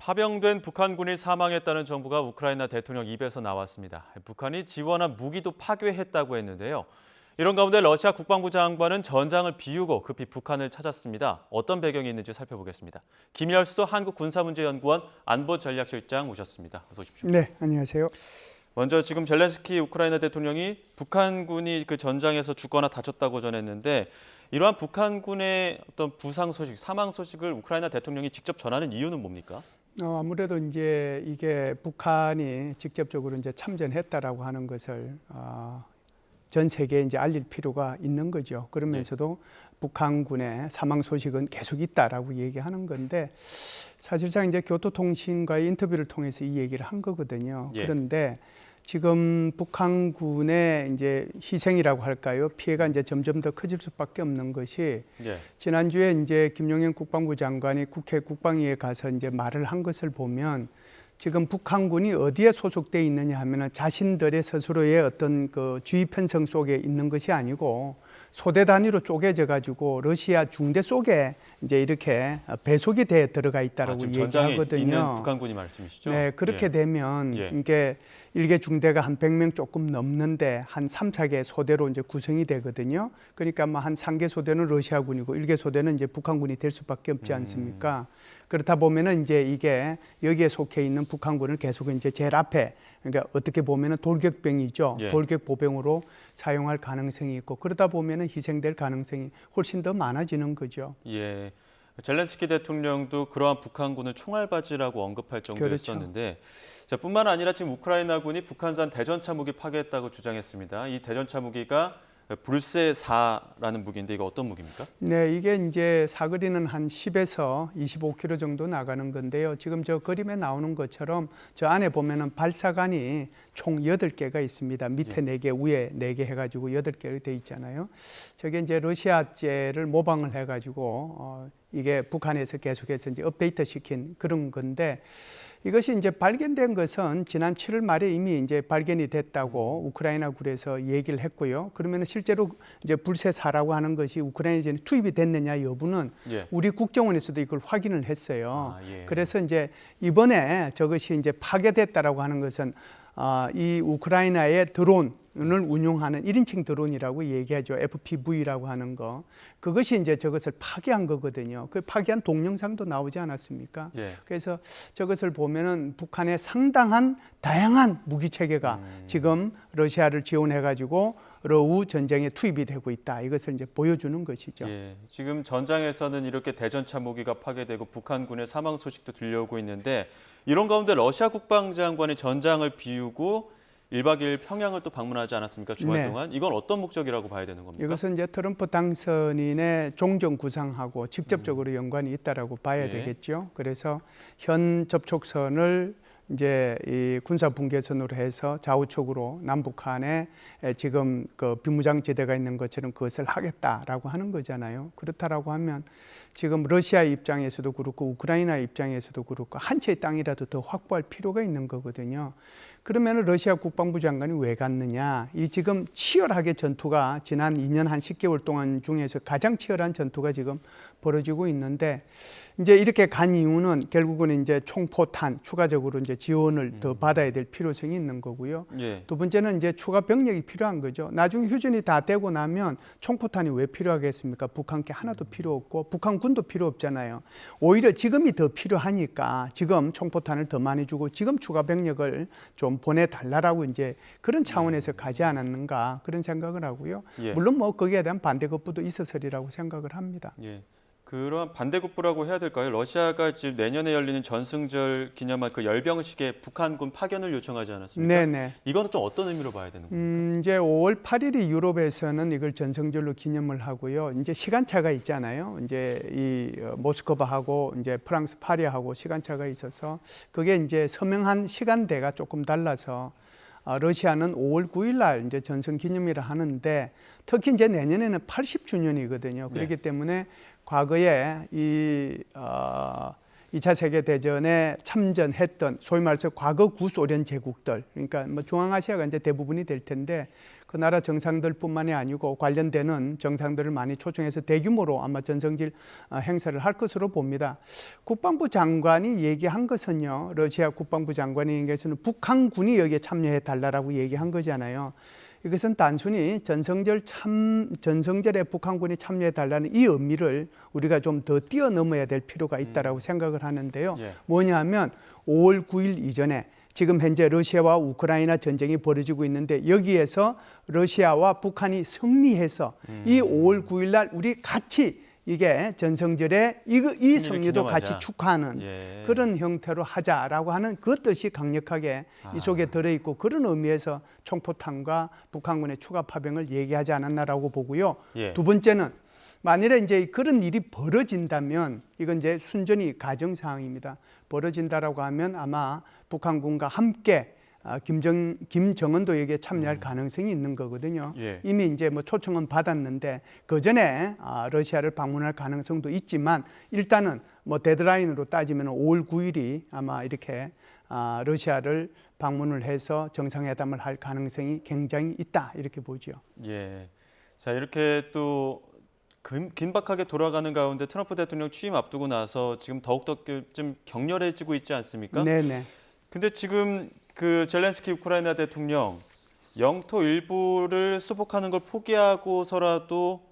파병된 북한군이 사망했다는 정보가 우크라이나 대통령 입에서 나왔습니다. 북한이 지원한 무기도 파괴했다고 했는데요. 이런 가운데 러시아 국방부 장관은 전장을 비우고 급히 북한을 찾았습니다. 어떤 배경이 있는지 살펴보겠습니다. 김열수 한국군사문제연구원 안보전략실장 모셨습니다. 어서 오십시오. 네, 안녕하세요. 먼저 지금 젤렌스키 우크라이나 대통령이 북한군이 그 전장에서 죽거나 다쳤다고 전했는데 이러한 북한군의 어떤 부상 소식, 사망 소식을 우크라이나 대통령이 직접 전하는 이유는 뭡니까? 아무래도 이제 이게 북한이 직접적으로 이제 참전했다라고 하는 것을 전 세계에 이제 알릴 필요가 있는 거죠. 그러면서도 북한군의 사망 소식은 계속 있다라고 얘기하는 건데 사실상 이제 교토통신과의 인터뷰를 통해서 이 얘기를 한 거거든요. 그런데 지금 북한군의 이제 희생이라고 할까요? 피해가 이제 점점 더 커질 수밖에 없는 것이 지난주에 이제 김용현 국방부 장관이 국회 국방위에 가서 이제 말을 한 것을 보면 지금 북한군이 어디에 소속돼 있느냐 하면은 자신들의 스스로의 어떤 그 주의 편성 속에 있는 것이 아니고 소대 단위로 쪼개져 가지고 러시아 중대 속에 이제 이렇게 배속이 돼 들어가 있다라고 전장에 얘기하거든요. 있는 북한군이 말씀이시죠? 네, 그렇게 되면 이게 일개 중대가 한 100명 조금 넘는데 한 3, 4개 소대로 이제 구성이 되거든요. 그러니까 뭐 한 3개 소대는 러시아군이고 1개 소대는 이제 북한군이 될 수밖에 없지 않습니까? 그렇다 보면은 이제 이게 여기에 속해 있는 북한군을 계속 이제 제일 앞에, 그러니까 어떻게 보면은 돌격병이죠. 돌격 보병으로 사용할 가능성이 있고 그러다 보면은 희생될 가능성이 훨씬 더 많아지는 거죠. 예. 젤렌스키 대통령도 그러한 북한군을 총알바지라고 언급할 정도였었는데 자, 뿐만 아니라 지금 우크라이나군이 북한산 대전차 무기 파괴했다고 주장했습니다. 이 대전차 무기가 불세4라는 무기인데 이거 어떤 무기입니까? 네, 이게 이제 사거리는 한 10에서 25km 정도 나가는 건데요. 지금 저 그림에 나오는 것처럼 저 안에 보면은 발사관이 총 8개가 있습니다. 밑에 4개, 위에 4개 해가지고 8개로 돼 있잖아요. 저게 이제 러시아제를 모방을 해가지고 이게 북한에서 계속해서 이제 업데이트 시킨 그런 건데 이것이 이제 발견된 것은 지난 7월 말에 이미 이제 발견이 됐다고 우크라이나군에서 얘기를 했고요. 그러면 실제로 이제 불세4라고 하는 것이 우크라이나에 투입이 됐느냐 여부는 우리 국정원에서도 이걸 확인을 했어요. 그래서 이제 이번에 저것이 이제 파괴됐다라고 하는 것은 이 우크라이나의 드론을 운용하는 1인칭 드론이라고 얘기하죠. FPV라고 하는 거. 그것이 이제 저것을 파괴한 거거든요. 그 파괴한 동영상도 나오지 않았습니까? 그래서 저것을 보면은 북한의 상당한 다양한 무기 체계가 지금 러시아를 지원해가지고 러우 전쟁에 투입이 되고 있다. 이것을 이제 보여주는 것이죠. 지금 전장에서는 이렇게 대전차 무기가 파괴되고 북한군의 사망 소식도 들려오고 있는데 이런 가운데 러시아 국방장관이 전장을 비우고 1박 2일 평양을 또 방문하지 않았습니까? 주말 동안. 이건 어떤 목적이라고 봐야 되는 겁니까? 이것은 이제 트럼프 당선인의 종전 구상하고 직접적으로 연관이 있다라고 봐야 되겠죠. 그래서 현 접촉선을 이제 이 군사 분계선으로 해서 좌우측으로 남북한에 지금 그 비무장지대가 있는 것처럼 그것을 하겠다라고 하는 거잖아요. 그렇다라고 하면 지금 러시아 입장에서도 그렇고 우크라이나 입장에서도 그렇고 한 채의 땅이라도 더 확보할 필요가 있는 거거든요. 그러면 러시아 국방부 장관이 왜 갔느냐? 이 지금 치열하게 전투가 지난 2년 한 10개월 동안 중에서 가장 치열한 전투가 지금 벌어지고 있는데 이제 이렇게 간 이유는 결국은 이제 총포탄 추가적으로 이제 지원을 더 받아야 될 필요성이 있는 거고요. 두 번째는 이제 추가 병력이 필요한 거죠. 나중에 휴전이 다 되고 나면 총포탄이 왜 필요하겠습니까? 북한께 하나도 필요 없고 북한군도 필요 없잖아요. 오히려 지금이 더 필요하니까 지금 총포탄을 더 많이 주고 지금 추가 병력을 좀 보내달라라고 이제 그런 차원에서 가지 않았는가 그런 생각을 하고요. 물론 뭐 거기에 대한 반대급부도 있었으리라고 생각을 합니다. 그러한 반대급부라고 해야 될까요? 러시아가 지금 내년에 열리는 전승절 기념한 그 열병식에 북한군 파견을 요청하지 않았습니까? 이거는 좀 어떤 의미로 봐야 되는 겁니까? 이제 5월 8일이 유럽에서는 이걸 전승절로 기념을 하고요. 이제 시간차가 있잖아요. 이제 이 모스크바하고 이제 프랑스 파리하고 시간차가 있어서 그게 이제 서명한 시간대가 조금 달라서 러시아는 5월 9일 날 이제 전승 기념일을 하는데 특히 이제 내년에는 80주년이거든요. 그렇기 때문에 과거에 이 2차 세계대전에 참전했던 소위 말해서 과거 구소련 제국들, 그러니까 뭐 중앙아시아가 이제 대부분이 될 텐데 그 나라 정상들뿐만이 아니고 관련되는 정상들을 많이 초청해서 대규모로 아마 전성질 행사를 할 것으로 봅니다. 국방부 장관이 얘기한 것은요. 러시아 국방부 장관이 얘기해서는 북한군이 여기에 참여해 달라고 얘기한 거잖아요. 이것은 단순히 전성절에 북한군이 참여해 달라는 이 의미를 우리가 좀 더 뛰어넘어야 될 필요가 있다고 생각을 하는데요. 예. 뭐냐 하면 5월 9일 이전에 지금 현재 러시아와 우크라이나 전쟁이 벌어지고 있는데 여기에서 러시아와 북한이 승리해서 이 5월 9일 날 우리 같이 이게 전성절에 이 승리도 기념하자. 같이 축하하는 그런 형태로 하자라고 하는 그 뜻이 강력하게 이 속에 들어있고 그런 의미에서 총포탄과 북한군의 추가 파병을 얘기하지 않았나라고 보고요. 예. 두 번째는 만일에 이제 그런 일이 벌어진다면 이건 이제 순전히 가정 사항입니다. 벌어진다라고 하면 아마 북한군과 함께 김정은도 여기에 참여할 가능성이 있는 거거든요. 예. 이미 이제 뭐 초청은 받았는데 그 전에 러시아를 방문할 가능성도 있지만 일단은 뭐 데드라인으로 따지면 5월 9일이 아마 이렇게 러시아를 방문을 해서 정상회담을 할 가능성이 굉장히 있다 이렇게 보죠. 예. 자, 이렇게 또 긴박하게 돌아가는 가운데 트럼프 대통령 취임 앞두고 나서 지금 더욱더 좀 격렬해지고 있지 않습니까? 네네. 근데 지금 그 젤렌스키 우크라이나 대통령 영토 일부를 수복하는 걸 포기하고서라도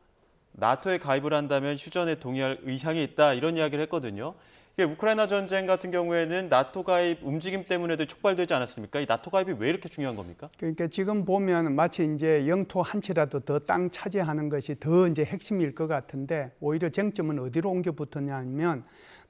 나토에 가입을 한다면 휴전에 동의할 의향이 있다 이런 이야기를 했거든요. 이게 우크라이나 전쟁 같은 경우에는 나토 가입 움직임 때문에도 촉발되지 않았습니까? 이 나토 가입이 왜 이렇게 중요한 겁니까? 그러니까 지금 보면 마치 이제 영토 한 치라도 더 땅 차지하는 것이 더 이제 핵심일 것 같은데 오히려 쟁점은 어디로 옮겨 붙었냐면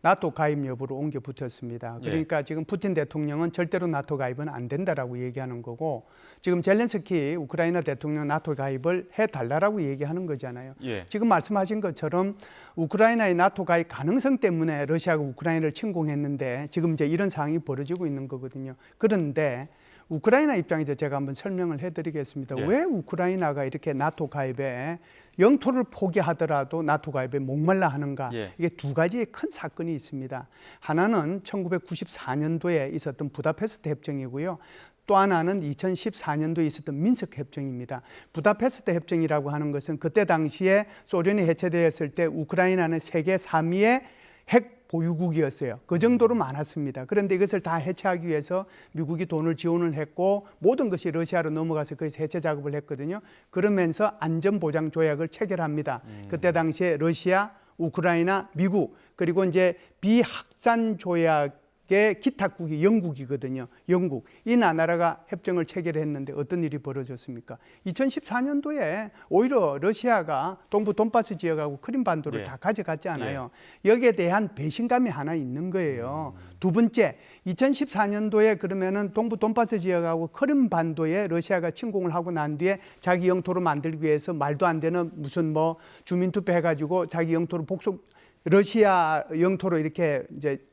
나토 가입 여부로 옮겨 붙었습니다. 그러니까 지금 푸틴 대통령은 절대로 나토 가입은 안 된다라고 얘기하는 거고 지금 젤렌스키 우크라이나 대통령 나토 가입을 해달라고 얘기하는 거잖아요. 예. 지금 말씀하신 것처럼 우크라이나의 나토 가입 가능성 때문에 러시아가 우크라이나를 침공했는데 지금 이제 이런 상황이 벌어지고 있는 거거든요. 그런데 우크라이나 입장에서 제가 한번 설명을 해드리겠습니다. 예. 왜 우크라이나가 이렇게 나토 가입에 영토를 포기하더라도 나토 가입에 목말라 하는가? 예. 이게 두 가지의 큰 사건이 있습니다. 하나는 1994년도에 있었던 부다페스트 협정이고요. 또 하나는 2014년도에 있었던 민스크 협정입니다. 부다페스트 협정이라고 하는 것은 그때 당시에 소련이 해체되었을 때 우크라이나는 세계 3위의 핵 보유국이었어요. 그 정도로 많았습니다. 그런데 이것을 다 해체하기 위해서 미국이 돈을 지원을 했고 모든 것이 러시아로 넘어가서 거기서 해체 작업을 했거든요. 그러면서 안전보장 조약을 체결합니다. 그때 당시에 러시아, 우크라이나, 미국 그리고 이제 비확산 조약의 기탁국이 영국이거든요. 영국. 이 나라가 협정을 체결했는데 어떤 일이 벌어졌습니까? 2014년도에 오히려 러시아가 동부 돈바스 지역하고 크림반도를 다 가져갔지 않아요. 여기에 대한 배신감이 하나 있는 거예요. 두 번째, 2014년도에 그러면은 동부 돈바스 지역하고 크림반도에 러시아가 침공을 하고 난 뒤에 자기 영토로 만들기 위해서 말도 안 되는 무슨 뭐 주민투표 해가지고 자기 영토로 러시아 영토로 이렇게 이제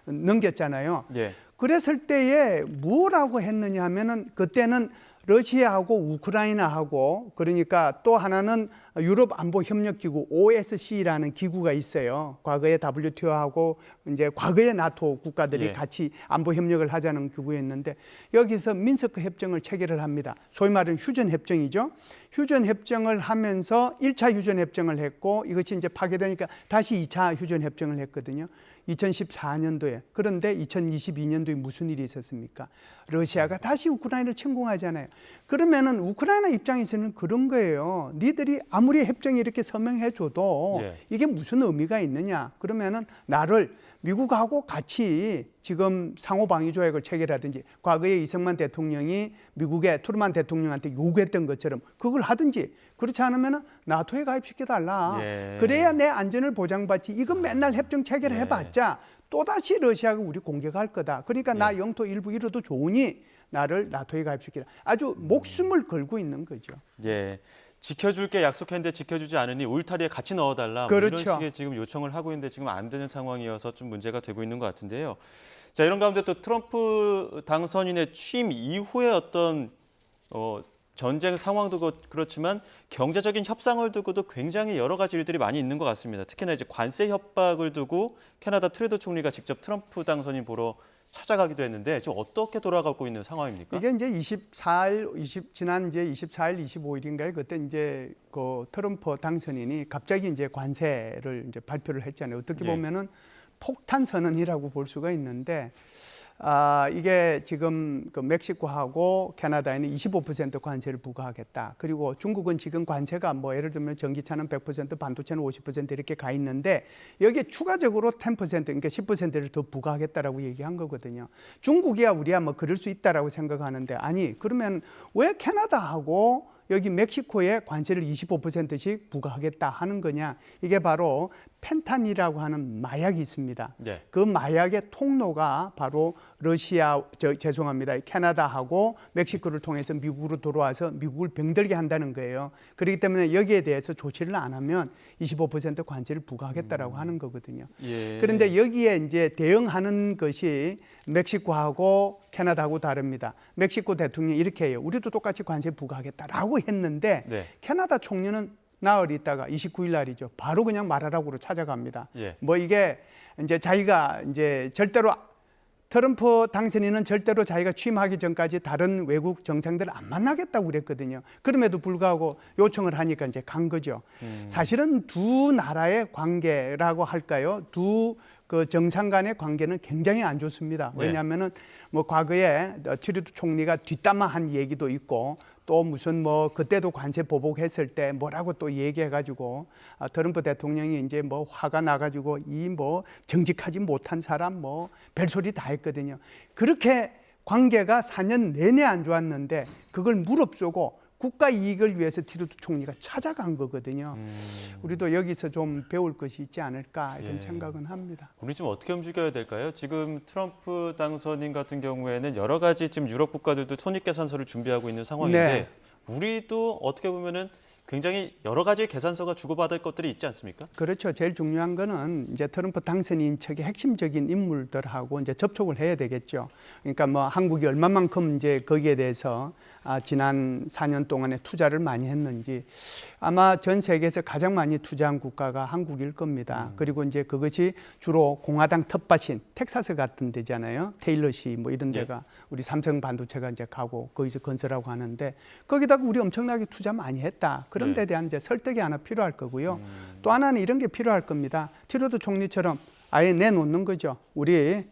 넘겼잖아요. 예. 그랬을 때에 뭐라고 했느냐 하면은 그때는 러시아하고 우크라이나하고 그러니까 또 하나는 유럽 안보 협력 기구 OSCE라는 기구가 있어요. 과거에 WTO하고 이제 과거의 나토 국가들이 같이 안보 협력을 하자는 기구였는데 여기서 민스크 협정을 체결을 합니다. 소위 말하는 휴전 협정이죠. 휴전 협정을 하면서 1차 휴전 협정을 했고 이것이 이제 파괴되니까 다시 2차 휴전 협정을 했거든요. 2014년도에. 그런데 2022년도에 무슨 일이 있었습니까? 러시아가 다시 우크라이나를 침공하잖아요. 그러면은 우크라이나 입장에서는 그런 거예요. 니들이 아무리 협정이 이렇게 서명해줘도 이게 무슨 의미가 있느냐? 그러면은 나를 미국하고 같이 지금 상호방위 조약을 체결하든지 과거에 이승만 대통령이 미국의 트루만 대통령한테 요구했던 것처럼 그걸 하든지 그렇지 않으면 나토에 가입시켜달라. 그래야 내 안전을 보장받지. 이건 맨날 협정 체결해봤자 또다시 러시아가 우리 공격할 거다. 그러니까 나 영토 일부 잃어도 좋으니 나를 나토에 가입시키라. 아주 목숨을 걸고 있는 거죠. 예. 지켜줄게 약속했는데 지켜주지 않으니 울타리에 같이 넣어달라. 그렇죠. 뭐 이런 식의 지금 요청을 하고 있는데 지금 안 되는 상황이어서 좀 문제가 되고 있는 것 같은데요. 자, 이런 가운데 또 트럼프 당선인의 취임 이후에 어떤 전쟁 상황도 그렇지만 경제적인 협상을 두고도 굉장히 여러 가지 일들이 많이 있는 것 같습니다. 특히나 이제 관세 협박을 두고 캐나다 트루도 총리가 직접 트럼프 당선인 보러 찾아가기도 했는데 지금 어떻게 돌아가고 있는 상황입니까? 이게 이제 지난 이제 24일, 25일인가요? 그때 이제 그 트럼프 당선인이 갑자기 이제 관세를 이제 발표를 했잖아요. 어떻게 예. 보면은 폭탄 선언이라고 볼 수가 있는데, 이게 지금 그 멕시코하고 캐나다에는 25% 관세를 부과하겠다. 그리고 중국은 지금 관세가 뭐 예를 들면 전기차는 100%, 반도체는 50% 이렇게 가 있는데 여기에 추가적으로 10% 그러니까 10%를 더 부과하겠다라고 얘기한 거거든요. 중국이야 우리야 뭐 그럴 수 있다라고 생각하는데 아니 그러면 왜 캐나다하고 여기 멕시코에 관세를 25%씩 부과하겠다 하는 거냐? 이게 바로 펜탄이라고 하는 마약이 있습니다. 네. 그 마약의 통로가 바로 캐나다하고 멕시코를 통해서 미국으로 들어와서 미국을 병들게 한다는 거예요. 그렇기 때문에 여기에 대해서 조치를 안 하면 25% 관세를 부과하겠다라고 하는 거거든요. 예. 그런데 여기에 이제 대응하는 것이 멕시코하고 캐나다하고 다릅니다. 멕시코 대통령이 이렇게 해요. 우리도 똑같이 관세 부과하겠다라고 했는데 네. 캐나다 총리는 나흘 있다가 29일 날이죠. 바로 그냥 말하라고로 찾아갑니다. 예. 뭐 이게 이제 자기가 이제 절대로 트럼프 당선인은 절대로 자기가 취임하기 전까지 다른 외국 정상들 안 만나겠다고 그랬거든요. 그럼에도 불구하고 요청을 하니까 이제 간 거죠. 사실은 두 나라의 관계라고 할까요? 두 그 정상 간의 관계는 굉장히 안 좋습니다. 왜냐하면은 뭐 과거에 트루도 총리가 뒷담화한 얘기도 있고 또 무슨 뭐 그때도 관세 보복했을 때 뭐라고 또 얘기해가지고 트럼프 대통령이 이제 뭐 화가 나가지고 이 뭐 정직하지 못한 사람 뭐 별소리 다 했거든요. 그렇게 관계가 4년 내내 안 좋았는데 그걸 무릅쓰고 국가 이익을 위해서 트루도 총리가 찾아간 거거든요. 우리도 여기서 좀 배울 것이 있지 않을까 이런 생각은 합니다. 우리 좀 어떻게 움직여야 될까요? 지금 트럼프 당선인 같은 경우에는 여러 가지 지금 유럽 국가들도 손익계산서를 준비하고 있는 상황인데 네. 우리도 어떻게 보면은 굉장히 여러 가지 계산서가 주고받을 것들이 있지 않습니까? 그렇죠. 제일 중요한 거는 이제 트럼프 당선인 측의 핵심적인 인물들하고 이제 접촉을 해야 되겠죠. 그러니까 뭐 한국이 얼마만큼 이제 거기에 대해서 지난 4년 동안에 투자를 많이 했는지 아마 전 세계에서 가장 많이 투자한 국가가 한국일 겁니다. 그리고 이제 그것이 주로 공화당 텃밭인 텍사스 같은 데잖아요. 테일러시 뭐 이런 데가 우리 삼성 반도체가 이제 가고 거기서 건설하고 하는데 거기다가 우리 엄청나게 투자 많이 했다. 그런 데 대한 이제 설득이 하나 필요할 거고요. 또 하나는 이런 게 필요할 겁니다. 트루도 총리처럼 아예 내놓는 거죠. 우리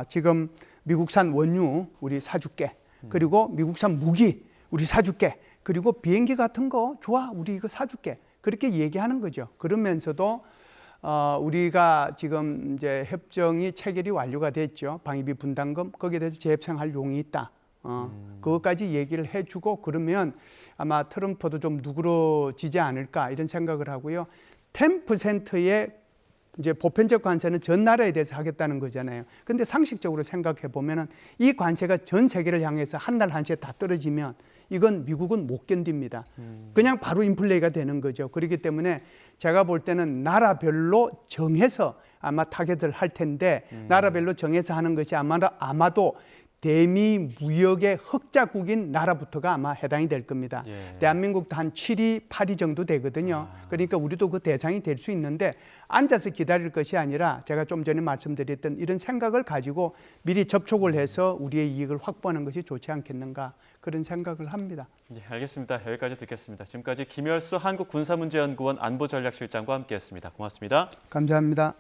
지금 미국산 원유 우리 사줄게. 그리고 미국산 무기 우리 사줄게. 그리고 비행기 같은 거 좋아 우리 이거 사줄게. 그렇게 얘기하는 거죠. 그러면서도 우리가 지금 이제 협정이 체결이 완료가 됐죠. 방위비 분담금 거기에 대해서 재협상할 용이 있다. 그것까지 얘기를 해주고 그러면 아마 트럼프도 좀 누그러지지 않을까 이런 생각을 하고요. 10%의 이제 보편적 관세는 전 나라에 대해서 하겠다는 거잖아요. 근데 상식적으로 생각해 보면은 이 관세가 전 세계를 향해서 한 날 한시에 다 떨어지면 이건 미국은 못 견딥니다. 그냥 바로 인플레이가 되는 거죠. 그렇기 때문에 제가 볼 때는 나라별로 정해서 아마 타겟을 할 텐데 나라별로 정해서 하는 것이 아마도 대미 무역의 흑자국인 나라부터가 아마 해당이 될 겁니다. 대한민국도 한 7위, 8위 정도 되거든요. 그러니까 우리도 그 대상이 될 수 있는데 앉아서 기다릴 것이 아니라 제가 좀 전에 말씀드렸던 이런 생각을 가지고 미리 접촉을 해서 우리의 이익을 확보하는 것이 좋지 않겠는가 그런 생각을 합니다. 네, 알겠습니다. 여기까지 듣겠습니다. 지금까지 김열수 한국군사문제연구원 안보전략실장과 함께했습니다. 고맙습니다. 감사합니다.